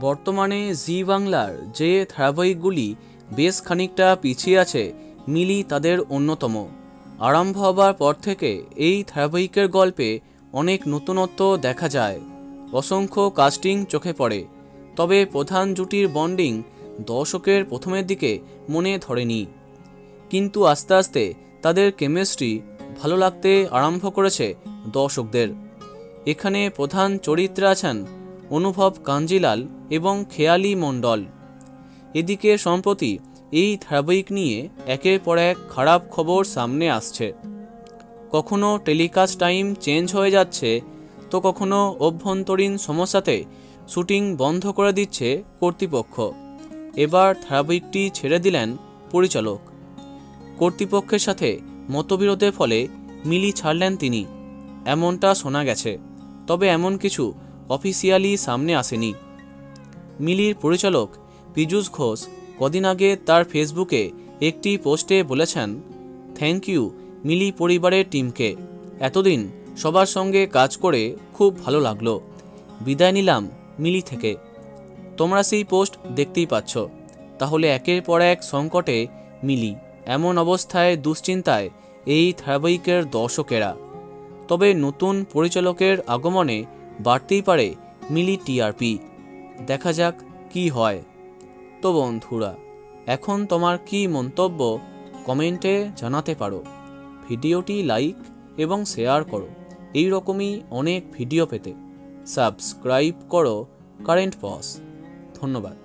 বর্তমানে জি বাংলার যে ধারাবাহিকগুলি বেশ খানিকটা পিছিয়ে আছে, মিলি তাদের অন্যতম। আরম্ভ হবার পর থেকে এই ধারাবাহিকের গল্পে অনেক নতুনত্ব দেখা যায়, অসংখ্য কাস্টিং চোখে পড়ে। তবে প্রধান জুটির বন্ডিং দর্শকের প্রথমের দিকে মনে ধরেনি, কিন্তু আস্তে আস্তে তাদের কেমিস্ট্রি ভালো লাগতে আরম্ভ করেছে দর্শকদের। এখানে প্রধান চরিত্রে আছেন অনুভব কাঞ্জিলাল এবং খেয়ালি মণ্ডল। এদিকে সম্প্রতি এই ধারাবাহিক নিয়ে একের পর এক খারাপ খবর সামনে আসছে। কখনো টেলিকাস্ট টাইম চেঞ্জ হয়ে যাচ্ছে, তো কখনো অভ্যন্তরীণ সমস্যাতে শুটিং বন্ধ করে দিচ্ছে কর্তৃপক্ষ। এবার ধারাবাহিকটি ছেড়ে দিলেন পরিচালক। কর্তৃপক্ষের সাথে মতবিরোধের ফলে মিলি ছাড়লেন তিনি, এমনটা শোনা গেছে। তবে এমন কিছু অফিসিয়ালি সামনে আসেনি। মিলির পরিচালক পীযূষ ঘোষ কদিন আগে তার ফেসবুকে একটি পোস্টে বলেছেন, থ্যাংক ইউ মিলি পরিবারের টিমকে, এতদিন সবার সঙ্গে কাজ করে খুব ভালো লাগলো, বিদায় নিলাম মিলি থেকে। তোমরা সেই পোস্ট দেখতেই পাচ্ছ। তাহলে একের পর এক সংকটে মিলি, এমন অবস্থায় দুশ্চিন্তায় এই ধারাবাহিকের দর্শকেরা। তবে নতুন পরিচালকের আগমনে বাড়তেই পারে মিলি টিআরপি। দেখা যাক কি হয়। তো বন্ধুরা, এখন তোমার কি মন্তব্য কমেন্টে জানাতে পারো। ভিডিওটি লাইক এবং শেয়ার করো। এই রকমই অনেক ভিডিও পেতে সাবস্ক্রাইব করো কারেন্ট পজ। ধন্যবাদ।